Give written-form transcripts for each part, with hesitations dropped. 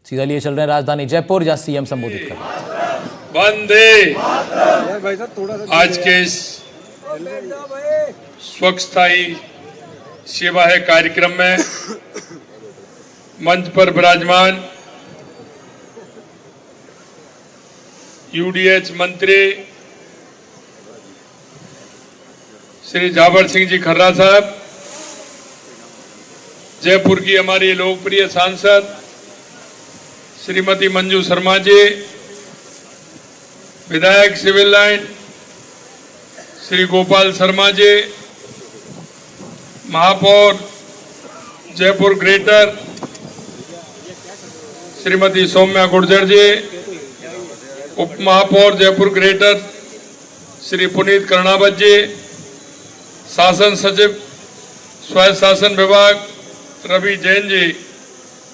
सीधा लिए चल रहे हैं राजधानी जयपुर, जहां सीएम संबोधित कर रहे हैं। वंदे आज के इस स्वच्छता ही सेवा है कार्यक्रम में मंच पर विराजमान यूडीएच मंत्री श्री जावर सिंह जी खर्रा साहब, जयपुर की हमारी लोकप्रिय सांसद श्रीमती मंजू शर्मा जी, विधायक सिविल लाइन श्री गोपाल शर्मा जी, महापौर जयपुर ग्रेटर श्रीमती सौम्या गुर्जर जी, उप महापौर जयपुर ग्रेटर श्री पुनीत कर्णावत जी, शासन सचिव स्वायत्त शासन विभाग रवि जैन जी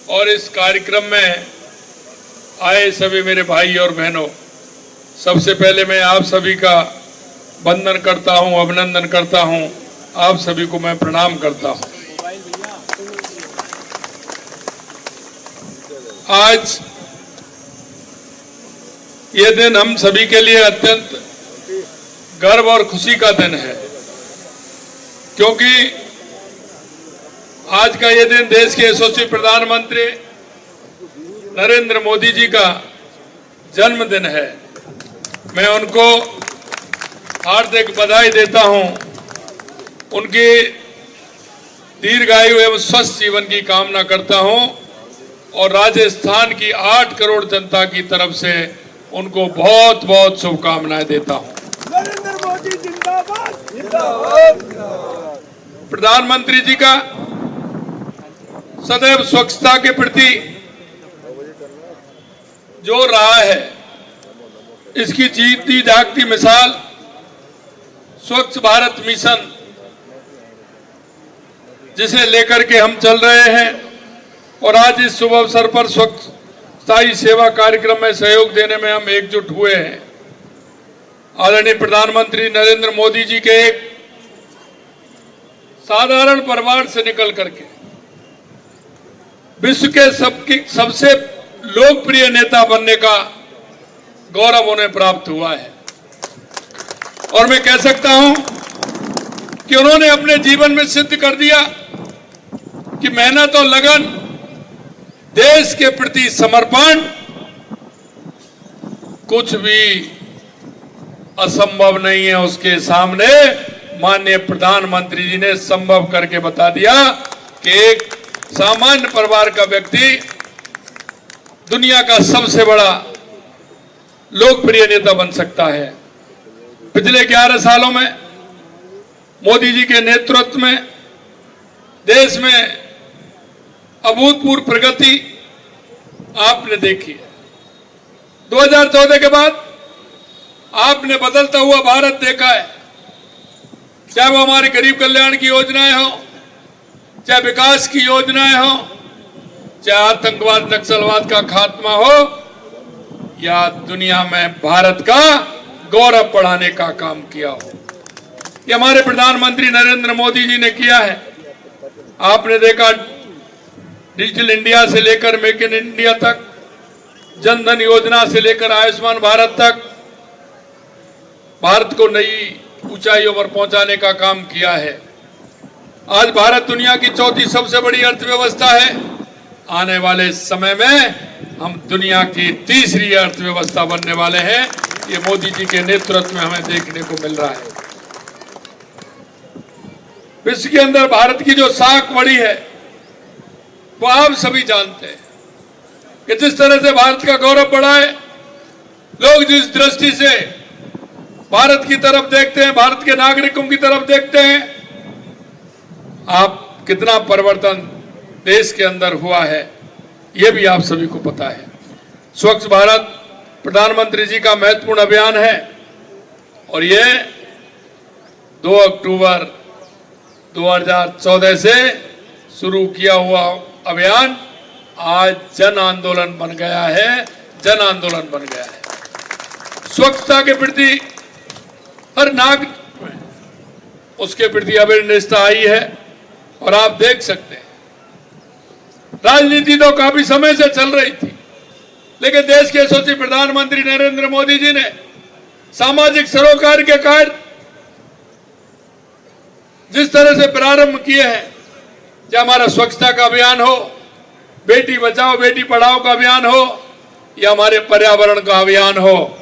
और इस कार्यक्रम में आए सभी मेरे भाई और बहनों, सबसे पहले मैं आप सभी का वंदन करता हूं, अभिनंदन करता हूं, आप सभी को मैं प्रणाम करता हूं। आज ये दिन हम सभी के लिए अत्यंत गर्व और खुशी का दिन है, क्योंकि आज का ये दिन देश के यशस्वी प्रधानमंत्री नरेंद्र मोदी जी का जन्मदिन है। मैं उनको हार्दिक बधाई देता हूं, उनकी दीर्घायु एवं स्वस्थ जीवन की कामना करता हूं और राजस्थान की 8 करोड़ जनता की तरफ से उनको बहुत बहुत शुभकामनाएं देता हूं। नरेंद्र मोदी जिंदाबाद जिंदाबाद। प्रधानमंत्री जी का सदैव स्वच्छता के प्रति जो रहा है, इसकी जीती जागती मिसाल स्वच्छ भारत मिशन, जिसे लेकर के हम चल रहे हैं और आज इस शुभ अवसर पर स्वच्छता ही सेवा कार्यक्रम में सहयोग देने में हम एकजुट हुए हैं। आदरणीय प्रधानमंत्री नरेंद्र मोदी जी के एक साधारण परिवार से निकल करके विश्व के सबसे लोकप्रिय नेता बनने का गौरव उन्हें प्राप्त हुआ है और मैं कह सकता हूं कि उन्होंने अपने जीवन में सिद्ध कर दिया कि मेहनत और लगन, देश के प्रति समर्पण कुछ भी असंभव नहीं है उसके सामने। माननीय प्रधानमंत्री जी ने संभव करके बता दिया कि एक सामान्य परिवार का व्यक्ति दुनिया का सबसे बड़ा लोकप्रिय नेता बन सकता है। पिछले 11 सालों में मोदी जी के नेतृत्व में देश में अभूतपूर्व प्रगति आपने देखी है। 2014 के बाद आपने बदलता हुआ भारत देखा है, चाहे वो हमारी गरीब कल्याण की योजनाएं हो, चाहे विकास की योजनाएं हो, चाहे आतंकवाद नक्सलवाद का खात्मा हो या दुनिया में भारत का गौरव बढ़ाने का काम किया हो। ये हमारे प्रधानमंत्री नरेंद्र मोदी जी ने किया है। आपने देखा डिजिटल इंडिया से लेकर मेक इन इंडिया तक, जनधन योजना से लेकर आयुष्मान भारत तक भारत को नई ऊंचाइयों पर पहुंचाने का काम किया है। आज भारत दुनिया की 4थी सबसे बड़ी अर्थव्यवस्था है। आने वाले समय में हम दुनिया की 3री अर्थव्यवस्था बनने वाले हैं। ये मोदी जी के नेतृत्व में हमें देखने को मिल रहा है। विश्व के अंदर भारत की जो साख बढ़ी है वो आप सभी जानते हैं कि जिस तरह से भारत का गौरव बढ़ा है, लोग जिस दृष्टि से भारत की तरफ देखते हैं, भारत के नागरिकों की तरफ देखते हैं, आप कितना परिवर्तन देश के अंदर हुआ है यह भी आप सभी को पता है। स्वच्छ भारत प्रधानमंत्री जी का महत्वपूर्ण अभियान है और यह 2 अक्टूबर 2014 से शुरू किया हुआ अभियान आज जन आंदोलन बन गया है, जन आंदोलन बन गया है। स्वच्छता के प्रति हर नागरिक में उसके प्रति अवेयरनेस आई है और आप देख सकते हैं राजनीति तो काफी समय से चल रही थी, लेकिन देश के यशस्वी प्रधानमंत्री नरेंद्र मोदी जी ने सामाजिक सरोकार के कार्य जिस तरह से प्रारंभ किए हैं, चाहे हमारा स्वच्छता का अभियान हो, बेटी बचाओ बेटी पढ़ाओ का अभियान हो, या हमारे पर्यावरण का अभियान हो,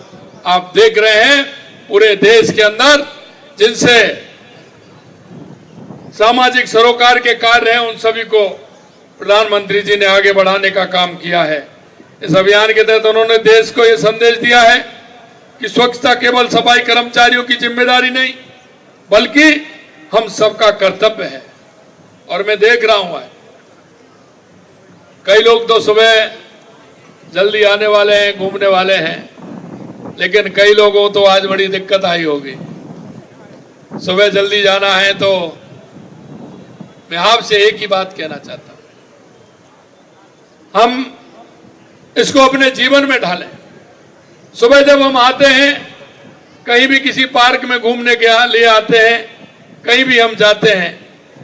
आप देख रहे हैं पूरे देश के अंदर जिनसे सामाजिक सरोकार के कार्य हैं उन सभी को प्रधानमंत्री जी ने आगे बढ़ाने का काम किया है। इस अभियान के तहत उन्होंने देश को यह संदेश दिया है कि स्वच्छता केवल सफाई कर्मचारियों की जिम्मेदारी नहीं बल्कि हम सबका कर्तव्य है। और मैं देख रहा हूं कई लोग तो सुबह जल्दी आने वाले हैं, घूमने वाले हैं, लेकिन कई लोगों तो आज बड़ी दिक्कत आई होगी। सुबह जल्दी जाना है तो मैं आपसे एक ही बात कहना चाहता हूं, हम इसको अपने जीवन में ढालें। सुबह जब हम आते हैं, कहीं भी किसी पार्क में घूमने के लिए आते हैं, कहीं भी हम जाते हैं,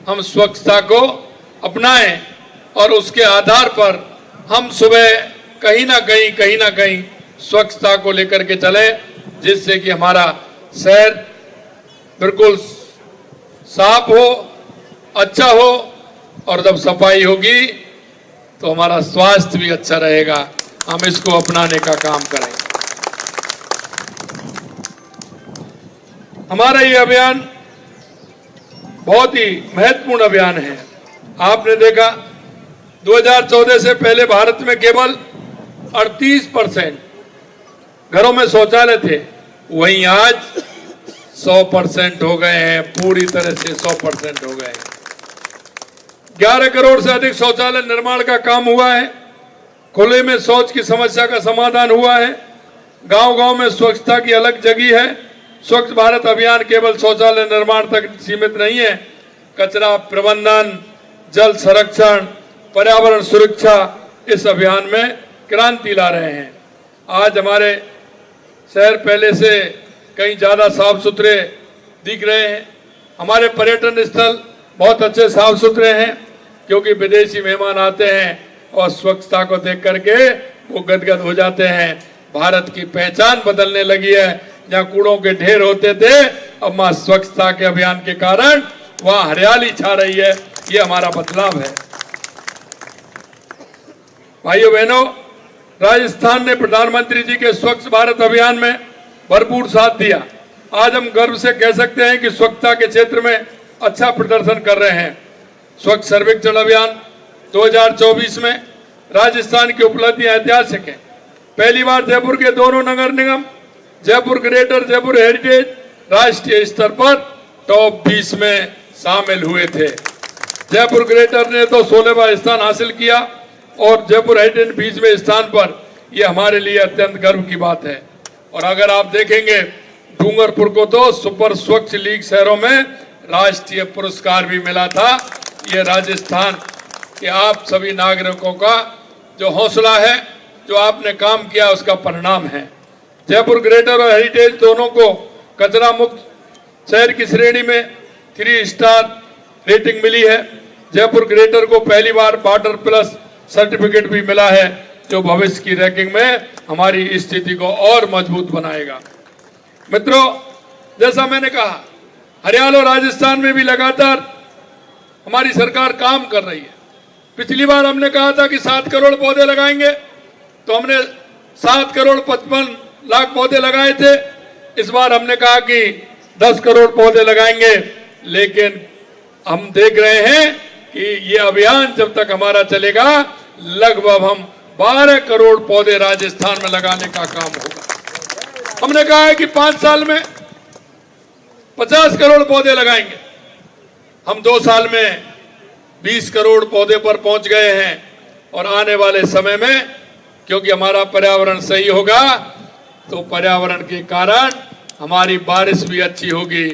हम स्वच्छता को अपनाएं और उसके आधार पर हम सुबह कहीं ना कहीं स्वच्छता को लेकर के चले, जिससे कि हमारा शहर बिल्कुल साफ हो, अच्छा हो, और जब सफाई होगी तो हमारा स्वास्थ्य भी अच्छा रहेगा। हम इसको अपनाने का काम करें। हमारा ये अभियान बहुत ही महत्वपूर्ण अभियान है। आपने देखा 2014 से पहले भारत में केवल 38% घरों में शौचालय थे, वहीं आज 100% हो गए हैं, पूरी तरह से 100% हो गए हैं। 11 करोड़ से अधिक शौचालय निर्माण का काम हुआ है। खुले में शौच की समस्या का समाधान हुआ है। गांव-गांव में स्वच्छता की अलग जगह है। स्वच्छ भारत अभियान केवल शौचालय निर्माण तक सीमित नहीं है, कचरा प्रबंधन, जल संरक्षण, पर्यावरण सुरक्षा इस अभियान में क्रांति ला रहे हैं। आज हमारे शहर पहले से कहीं ज्यादा साफ सुथरे दिख रहे हैं। हमारे पर्यटन स्थल बहुत अच्छे साफ सुथरे हैं, क्योंकि विदेशी मेहमान आते हैं और स्वच्छता को देख करके वो गदगद हो जाते हैं। भारत की पहचान बदलने लगी है। जहाँ कूड़ों के ढेर होते थे, अब मां स्वच्छता के अभियान के कारण वहां हरियाली छा रही है। ये हमारा बदलाव है। भाइयों बहनों, राजस्थान ने प्रधानमंत्री जी के स्वच्छ भारत अभियान में भरपूर साथ दिया। आज हम गर्व से कह सकते हैं कि स्वच्छता के क्षेत्र में अच्छा प्रदर्शन कर रहे हैं। स्वच्छ सर्वेक्षण अभियान 2024 में राजस्थान की उपलब्धियां ऐतिहासिक हैं। पहली बार जयपुर के दोनों नगर निगम, जयपुर ग्रेटर, जयपुर हेरिटेज, राष्ट्रीय स्तर पर टॉप 20 में शामिल हुए थे। जयपुर ग्रेटर ने तो 16वां स्थान हासिल किया और जयपुर हेरिटेज 20वें स्थान पर। यह हमारे लिए अत्यंत गर्व की बात है। और अगर आप देखेंगे, डूंगरपुर को तो सुपर स्वच्छ लीग शहरों में राष्ट्रीय पुरस्कार भी मिला था। यह राजस्थान के आप सभी नागरिकों का जो हौसला है, जो आपने काम किया, उसका परिणाम है। जयपुर ग्रेटर और हेरिटेज दोनों को कचरा मुक्त शहर की श्रेणी में 3 स्टार रेटिंग मिली है। जयपुर ग्रेटर को पहली बार वाटर प्लस सर्टिफिकेट भी मिला है, जो भविष्य की रैंकिंग में हमारी स्थिति को और मजबूत बनाएगा। मित्रों, जैसा मैंने कहा, हरियाणा और राजस्थान में भी लगातार हमारी सरकार काम कर रही है। पिछली बार हमने कहा था कि 7 करोड़ पौधे लगाएंगे, तो हमने 7 करोड़ 55 लाख पौधे लगाए थे। इस बार हमने कहा कि 10 करोड़ पौधे लगाएंगे, लेकिन हम देख रहे हैं कि ये अभियान जब तक हमारा चलेगा, लगभग हम 12 करोड़ पौधे राजस्थान में लगाने का काम होगा। हमने कहा है कि 5 साल में 50 करोड़ पौधे लगाएंगे। हम 2 साल में 20 करोड़ पौधे पर पहुंच गए हैं। और आने वाले समय में, क्योंकि हमारा पर्यावरण सही होगा, तो पर्यावरण के कारण हमारी बारिश भी अच्छी होगी।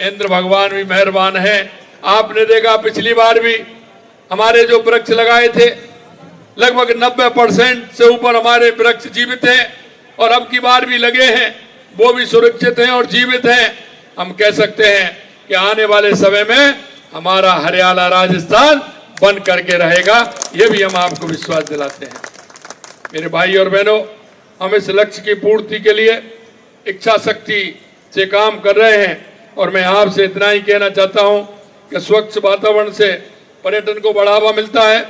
इंद्र भगवान भी मेहरबान है। आपने देखा पिछली बार भी हमारे जो वृक्ष लगाए थे, लगभग 90% से ऊपर हमारे वृक्ष जीवित हैं, और अब की बार भी लगे हैं, वो भी सुरक्षित हैं और जीवित हैं। हम कह सकते हैं कि आने वाले समय में हमारा हरियाणा राजस्थान बन करके रहेगा। ये भी हम आपको विश्वास दिलाते हैं। मेरे भाई और बहनों, हम इस लक्ष्य की पूर्ति के लिए इच्छा शक्ति से काम कर रहे हैं और मैं आपसे इतना ही कहना चाहता हूं कि स्वच्छ वातावरण से पर्यटन को बढ़ावा मिलता है,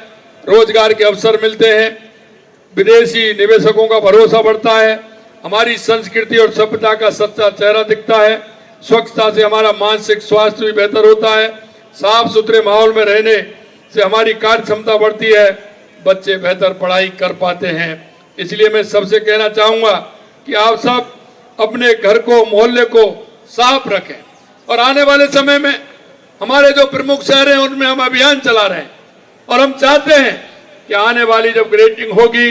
रोजगार के अवसर मिलते हैं, विदेशी निवेशकों का भरोसा बढ़ता है, हमारी संस्कृति और सभ्यता का सच्चा चेहरा दिखता है, स्वच्छता से हमारा मानसिक स्वास्थ्य भी बेहतर होता है, साफ सुथरे माहौल में रहने से हमारी कार्य क्षमता बढ़ती है, बच्चे बेहतर पढ़ाई कर पाते हैं। इसलिए मैं सबसे कहना चाहूंगा कि आप सब अपने घर को, मोहल्ले को साफ रखें और आने वाले समय में हमारे जो प्रमुख शहर हैं उनमें हम अभियान चला रहे हैं और हम चाहते हैं कि आने वाली जब ग्रेडिंग होगी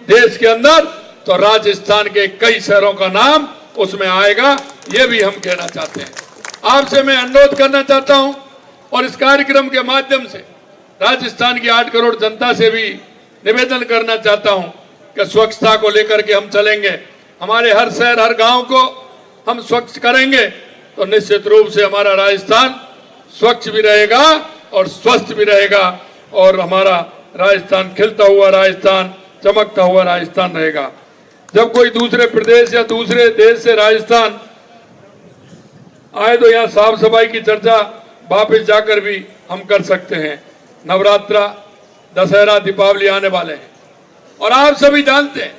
देश के अंदर तो राजस्थान के कई शहरों का नाम उसमें आएगा, ये भी हम कहना चाहते हैं। आपसे मैं अनुरोध करना चाहता हूं और इस कार्यक्रम के माध्यम से राजस्थान की 8 करोड़ जनता से भी निवेदन करना चाहता हूं कि स्वच्छता को लेकर के हम चलेंगे। हमारे हर शहर, हर गांव को हम स्वच्छ करेंगे तो निश्चित रूप से हमारा राजस्थान स्वच्छ भी रहेगा और स्वस्थ भी रहेगा और हमारा राजस्थान खिलता हुआ राजस्थान, चमकता हुआ राजस्थान रहेगा। जब कोई दूसरे प्रदेश या दूसरे देश से राजस्थान आए तो यहाँ साफ सफाई की चर्चा वापस जाकर भी हम कर सकते हैं। नवरात्रा, दशहरा, दीपावली आने वाले हैं और आप सभी जानते हैं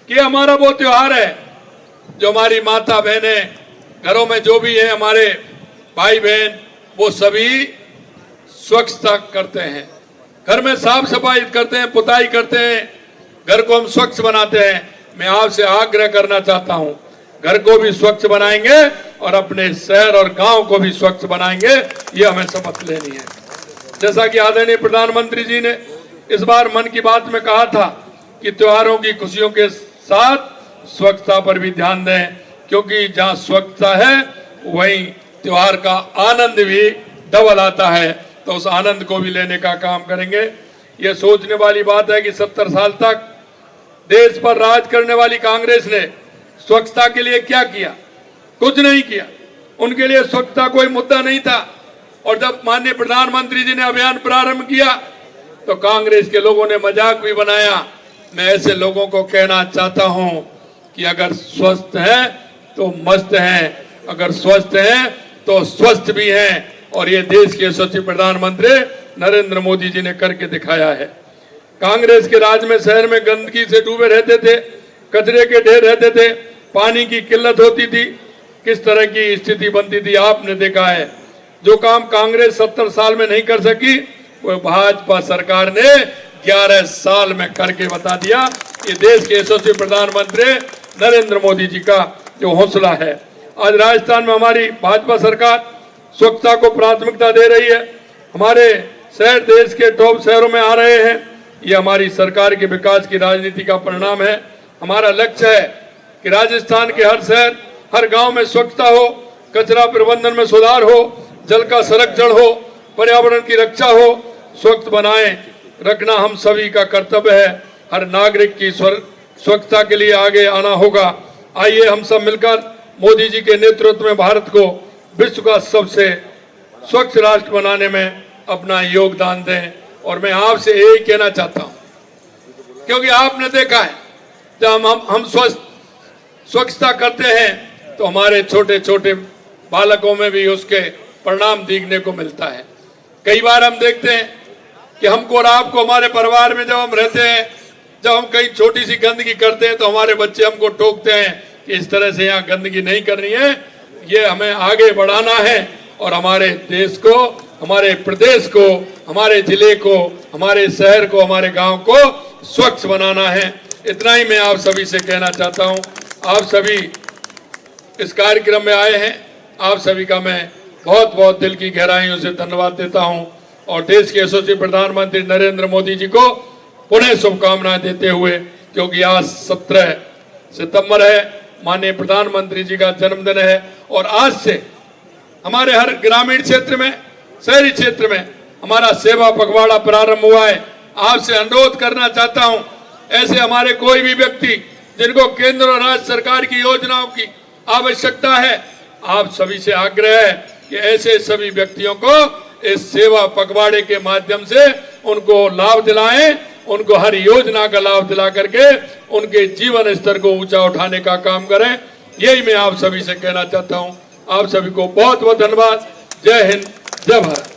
कि हमारा वो त्योहार है जो हमारी माता बहनें घरों में जो भी है, हमारे भाई बहन, वो सभी स्वच्छता करते हैं, घर में साफ सफाई करते हैं, पुताई करते हैं, घर को हम स्वच्छ बनाते हैं। मैं आपसे आग्रह करना चाहता हूं, घर को भी स्वच्छ बनाएंगे और अपने शहर और गांव को भी स्वच्छ बनाएंगे, ये हमें शपथ लेनी है। जैसा कि आदरणीय प्रधानमंत्री जी ने इस बार मन की बात में कहा था कि त्योहारों की खुशियों के साथ स्वच्छता पर भी ध्यान दें, क्योंकि जहां स्वच्छता है वहीं त्योहार का आनंद भी डबल आता है, तो उस आनंद को भी लेने का काम करेंगे। ये सोचने वाली बात है कि 70 साल तक देश पर राज करने वाली कांग्रेस ने स्वच्छता के लिए क्या किया? कुछ नहीं किया। उनके लिए स्वच्छता कोई मुद्दा नहीं था और जब माननीय प्रधानमंत्री जी ने अभियान प्रारंभ किया तो कांग्रेस के लोगों ने मजाक भी बनाया। मैं ऐसे लोगों को कहना चाहता हूं कि अगर स्वस्थ हैं तो मस्त हैं, अगर स्वस्थ हैं तो स्वस्थ भी हैं और ये देश के यशस्वी प्रधानमंत्री नरेंद्र मोदी जी ने करके दिखाया है। कांग्रेस के राज में शहर में गंदगी से डूबे रहते थे, कचरे के ढेर रहते थे, पानी की किल्लत होती थी, किस तरह की स्थिति बनती थी आपने देखा है। जो काम कांग्रेस 70 साल में नहीं कर सकी वो भाजपा सरकार ने 11 साल में करके बता दिया। ये देश के यशस्वी प्रधानमंत्री नरेंद्र मोदी जी का जो हौसला है। आज राजस्थान में हमारी भाजपा सरकार स्वच्छता को प्राथमिकता दे रही है। हमारे शहर देश के टॉप शहरों में आ रहे हैं। ये हमारी सरकार के विकास की राजनीति का परिणाम है। हमारा लक्ष्य है कि राजस्थान के हर शहर, हर गांव में स्वच्छता हो, कचरा प्रबंधन में सुधार हो, जल का संरक्षण हो, पर्यावरण की रक्षा हो। स्वच्छ बनाए रखना हम सभी का कर्तव्य है। हर नागरिक की स्वच्छता के लिए आगे आना होगा। आइए हम सब मिलकर मोदी जी के नेतृत्व में भारत को विश्व का सबसे स्वच्छ राष्ट्र बनाने में अपना योगदान दें। और मैं आपसे यही कहना चाहता हूं, क्योंकि आपने देखा है जब हम स्वच्छता करते हैं तो हमारे छोटे छोटे बालकों में भी उसके परिणाम देखने को मिलता है। कई बार हम देखते हैं कि हमको और आपको, हमारे परिवार में जब हम रहते हैं, जब हम कहीं छोटी सी गंदगी करते हैं तो हमारे बच्चे हमको टोकते हैं कि इस तरह से यहाँ गंदगी नहीं करनी है। ये हमें आगे बढ़ाना है और हमारे देश को, हमारे प्रदेश को, हमारे जिले को, हमारे शहर को, हमारे गांव को स्वच्छ बनाना है। इतना ही मैं आप सभी से कहना चाहता हूं। आप सभी इस कार्यक्रम में आए हैं, आप सभी का मैं बहुत बहुत दिल की गहराइयों से धन्यवाद देता हूं और देश के यशस्वी प्रधानमंत्री नरेंद्र मोदी जी को पुनः शुभकामनाएं देते हुए, क्योंकि आज 17 सितंबर है, माननीय प्रधानमंत्री जी का जन्मदिन है और आज से हमारे हर ग्रामीण क्षेत्र में, शहरी क्षेत्र में हमारा सेवा पखवाड़ा प्रारंभ हुआ है। आपसे अनुरोध करना चाहता हूं, ऐसे हमारे कोई भी व्यक्ति जिनको केंद्र और राज्य सरकार की योजनाओं की आवश्यकता है, आप सभी से आग्रह है कि ऐसे सभी व्यक्तियों को इस सेवा पखवाड़े के माध्यम से उनको लाभ दिलाएं उनको हर योजना का लाभ दिला करके उनके जीवन स्तर को ऊंचा उठाने का काम करें। यही मैं आप सभी से कहना चाहता हूं। आप सभी को बहुत बहुत धन्यवाद। जय हिंद, जय भारत।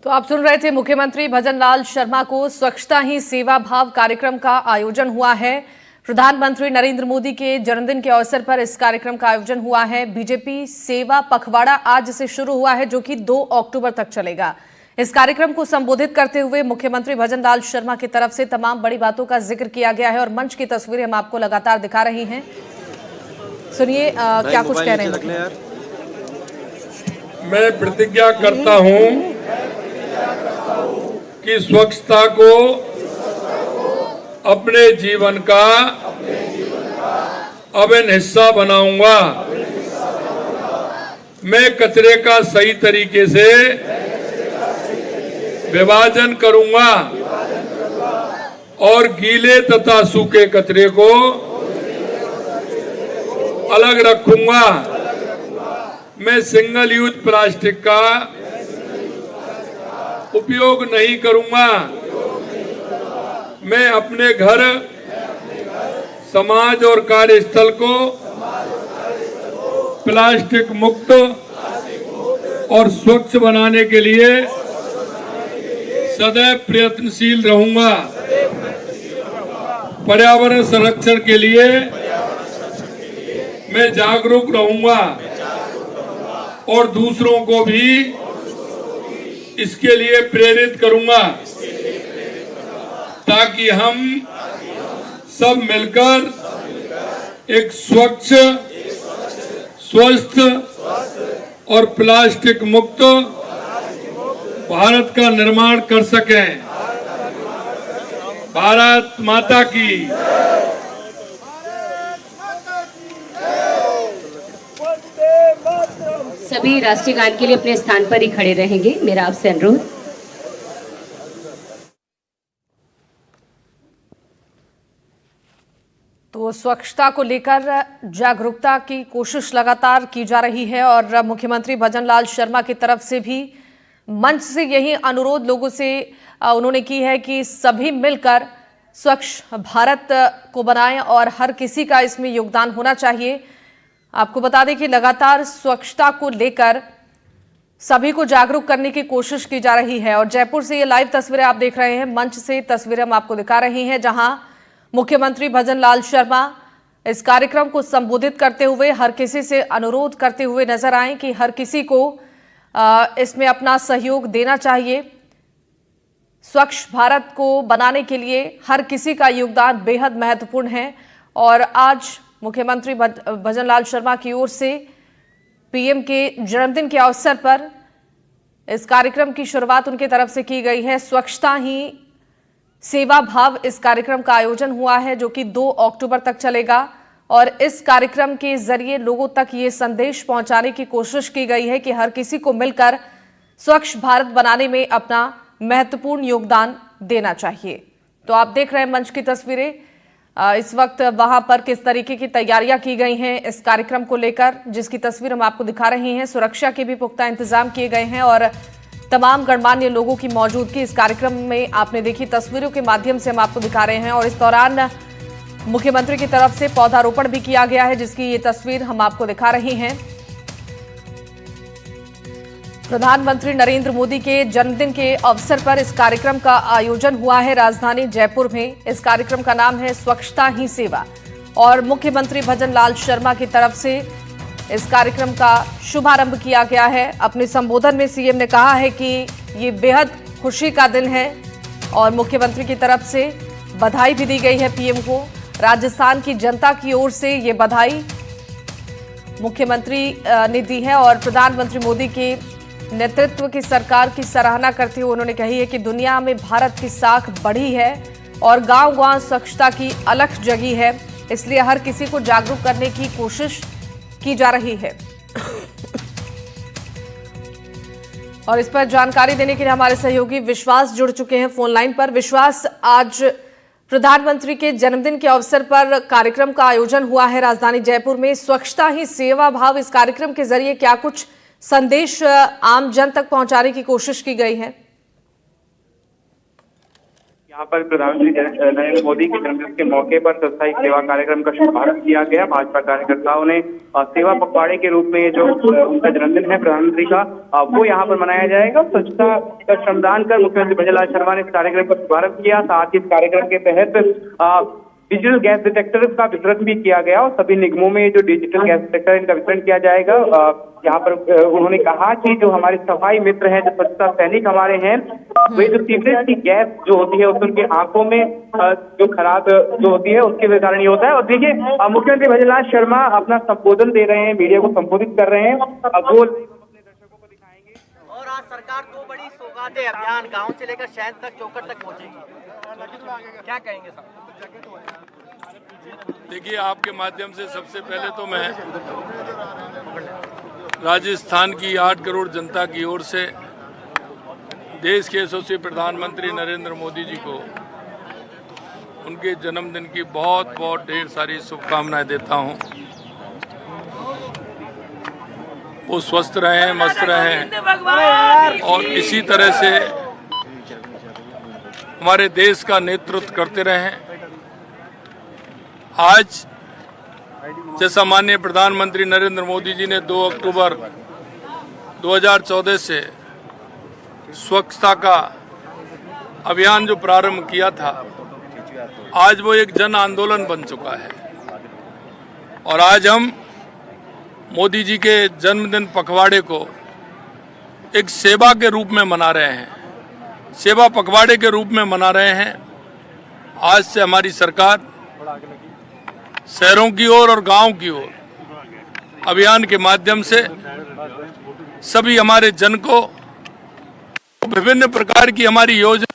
तो आप सुन रहे थे मुख्यमंत्री भजनलाल शर्मा को। स्वच्छता ही सेवा भाव कार्यक्रम का आयोजन हुआ है। प्रधानमंत्री नरेंद्र मोदी के जन्मदिन के अवसर पर इस कार्यक्रम का आयोजन हुआ है। बीजेपी सेवा पखवाड़ा आज से शुरू हुआ है, जो कि 2 अक्टूबर तक चलेगा। इस कार्यक्रम को संबोधित करते हुए मुख्यमंत्री भजनलाल शर्मा की तरफ से तमाम बड़ी बातों का जिक्र किया गया है और मंच की तस्वीरें हम आपको लगातार दिखा रही हैं। सुनिए क्या कुछ कह रहे हैं। मैं प्रतिज्ञा करता हूं कि स्वच्छता को अपने जीवन का अभिन्न हिस्सा बनाऊंगा। मैं कचरे का सही तरीके से विभाजन करूंगा और गीले तथा सूखे कचरे को अलग रखूंगा। मैं सिंगल यूज प्लास्टिक का उपयोग नहीं करूंगा। मैं अपने घर, समाज और कार्यस्थल को प्लास्टिक मुक्त और स्वच्छ बनाने के लिए सदैव प्रयत्नशील रहूंगा। पर्यावरण संरक्षण के लिए मैं जागरूक रहूंगा और दूसरों को भी इसके लिए प्रेरित करूंगा, ताकि हम सब मिलकर एक स्वच्छ, स्वस्थ और प्लास्टिक मुक्त भारत का निर्माण कर सकें। भारत माता की। सभी राष्ट्रीय गान के लिए अपने स्थान पर ही खड़े रहेंगे, मेरा आपसे अनुरोध। तो स्वच्छता को लेकर जागरूकता की कोशिश लगातार की जा रही है और मुख्यमंत्री भजनलाल शर्मा की तरफ से भी मंच से यही अनुरोध लोगों से उन्होंने की है कि सभी मिलकर स्वच्छ भारत को बनाएं और हर किसी का इसमें योगदान होना चाहिए। आपको बता दें कि लगातार स्वच्छता को लेकर सभी को जागरूक करने की कोशिश की जा रही है और जयपुर से ये लाइव तस्वीरें आप देख रहे हैं। मंच से तस्वीरें हम आपको दिखा रही हैं, जहां मुख्यमंत्री भजनलाल शर्मा इस कार्यक्रम को संबोधित करते हुए हर किसी से अनुरोध करते हुए नजर आए कि हर किसी को इसमें अपना सहयोग देना चाहिए। स्वच्छ भारत को बनाने के लिए हर किसी का योगदान बेहद महत्वपूर्ण है और आज मुख्यमंत्री भजनलाल शर्मा की ओर से पीएम के जन्मदिन के अवसर पर इस कार्यक्रम की शुरुआत उनकी तरफ से की गई है। स्वच्छता ही सेवा भाव इस कार्यक्रम का आयोजन हुआ है, जो कि 2 अक्टूबर तक चलेगा और इस कार्यक्रम के जरिए लोगों तक ये संदेश पहुंचाने की कोशिश की गई है कि हर किसी को मिलकर स्वच्छ भारत बनाने में अपना महत्वपूर्ण योगदान देना चाहिए। तो आप देख रहे हैं मंच की तस्वीरें। इस वक्त वहां पर किस तरीके की तैयारियां की गई हैं इस कार्यक्रम को लेकर, जिसकी तस्वीर हम आपको दिखा रहे हैं। सुरक्षा के भी पुख्ता इंतजाम किए गए हैं और तमाम गणमान्य लोगों की मौजूदगी इस कार्यक्रम में आपने देखी तस्वीरों के माध्यम से हम आपको दिखा रहे हैं। और इस दौरान मुख्यमंत्री की तरफ से पौधारोपण भी किया गया है, जिसकी ये तस्वीर हम आपको दिखा रहे हैं। प्रधानमंत्री नरेंद्र मोदी के जन्मदिन के अवसर पर इस कार्यक्रम का आयोजन हुआ है राजधानी जयपुर में। इस कार्यक्रम का नाम है स्वच्छता ही सेवा और मुख्यमंत्री भजनलाल शर्मा की तरफ से इस कार्यक्रम का शुभारंभ किया गया है। अपने संबोधन में सीएम ने कहा है कि ये बेहद खुशी का दिन है और मुख्यमंत्री की तरफ से बधाई भी दी गई है पीएम को। राजस्थान की जनता की ओर से ये बधाई मुख्यमंत्री ने दी है और प्रधानमंत्री मोदी के नेतृत्व की सरकार की सराहना करते हुए उन्होंने कही है कि दुनिया में भारत की साख बढ़ी है और गांव-गांव स्वच्छता की अलख जगी है, इसलिए हर किसी को जागरूक करने की कोशिश की जा रही है। और इस पर जानकारी देने के लिए हमारे सहयोगी विश्वास जुड़ चुके हैं फोन लाइन पर। विश्वास, आज प्रधानमंत्री के जन्मदिन के अवसर पर कार्यक्रम का आयोजन हुआ है राजधानी जयपुर में। स्वच्छता ही सेवा भाव इस कार्यक्रम के जरिए क्या कुछ संदेश आम जन तक पहुंचाने की कोशिश की गई है। यहाँ पर प्रधानमंत्री नरेंद्र मोदी के जन्मदिन के मौके पर साप्ताहिक सेवा कार्यक्रम का शुभारंभ किया गया। भाजपा कार्यकर्ताओं ने सेवा पखवाड़े के रूप में जो उनका जन्मदिन है प्रधानमंत्री का, वो यहाँ पर मनाया जाएगा। स्वच्छता का श्रमदान कर मुख्यमंत्री भजनलाल शर्मा ने इस कार्यक्रम का शुभारंभ किया। साथ ही इस कार्यक्रम के तहत डिजिटल गैस डिटेक्टर का वितरण भी किया गया और सभी निगमों में जो डिजिटल गैस डिटेक्टर इनका वितरण किया जाएगा। यहाँ पर उन्होंने कहा कि जो हमारे सफाई मित्र हैं, जो स्वच्छता सैनिक हमारे हैं, वे जो सीवरेज की गैस जो होती है उससे उनके आंखों में जो खराब जो होती है उसके कारण ये होता है। और देखिए मुख्यमंत्री भजनलाल शर्मा अपना संबोधन दे रहे हैं, मीडिया को संबोधित कर रहे हैं। अब वो अपने दर्शकों को दिखाएंगे। और आज सरकार 2 बड़ी सौगातें अभियान गांव से लेकर शहर तक चौकट तक पहुंचेगी, क्या कहेंगे साहब? देखिए, आपके माध्यम से सबसे पहले तो मैं राजस्थान की 8 करोड़ जनता की ओर से देश के यशस्वी प्रधानमंत्री नरेंद्र मोदी जी को उनके जन्मदिन की बहुत बहुत ढेर सारी शुभकामनाएं देता हूं। वो स्वस्थ रहें, मस्त रहें और इसी तरह से हमारे देश का नेतृत्व करते रहें। आज जैसा माननीय प्रधानमंत्री नरेंद्र मोदी जी ने 2 अक्टूबर 2014 से स्वच्छता का अभियान जो प्रारंभ किया था, आज वो एक जन आंदोलन बन चुका है। और आज हम मोदी जी के जन्मदिन पखवाड़े को एक सेवा के रूप में मना रहे हैं, सेवा पखवाड़े के रूप में मना रहे हैं। आज से हमारी सरकार शहरों की ओर और गांव की ओर अभियान के माध्यम से सभी हमारे जन को विभिन्न प्रकार की हमारी योजना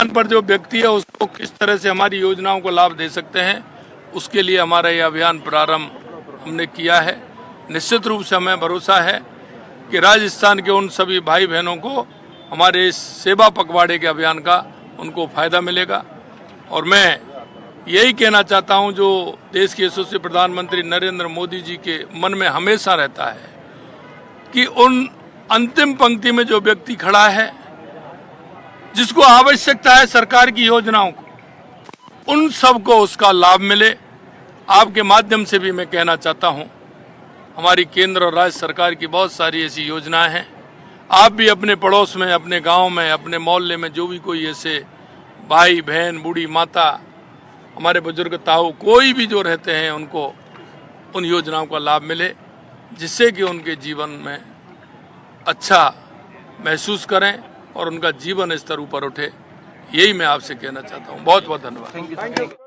पर जो व्यक्ति है उसको किस तरह से हमारी योजनाओं को लाभ दे सकते हैं, उसके लिए हमारा यह अभियान प्रारंभ हमने किया है। निश्चित रूप से हमें भरोसा है कि राजस्थान के उन सभी भाई बहनों को हमारे इस सेवा पखवाड़े के अभियान का उनको फायदा मिलेगा। और मैं यही कहना चाहता हूं, जो देश के यशस्वी प्रधानमंत्री नरेंद्र मोदी जी के मन में हमेशा रहता है कि उन अंतिम पंक्ति में जो व्यक्ति खड़ा है, जिसको आवश्यकता है सरकार की योजनाओं को, उन सबको उसका लाभ मिले। आपके माध्यम से भी मैं कहना चाहता हूं, हमारी केंद्र और राज्य सरकार की बहुत सारी ऐसी योजनाएं हैं। आप भी अपने पड़ोस में, अपने गांव में, अपने मोहल्ले में जो भी कोई ऐसे भाई बहन, बूढ़ी माता, हमारे बुजुर्ग ताऊ, कोई भी जो रहते हैं, उनको उन योजनाओं का लाभ मिले, जिससे कि उनके जीवन में अच्छा महसूस करें और उनका जीवन स्तर ऊपर उठे। यही मैं आपसे कहना चाहता हूँ। बहुत बहुत धन्यवाद।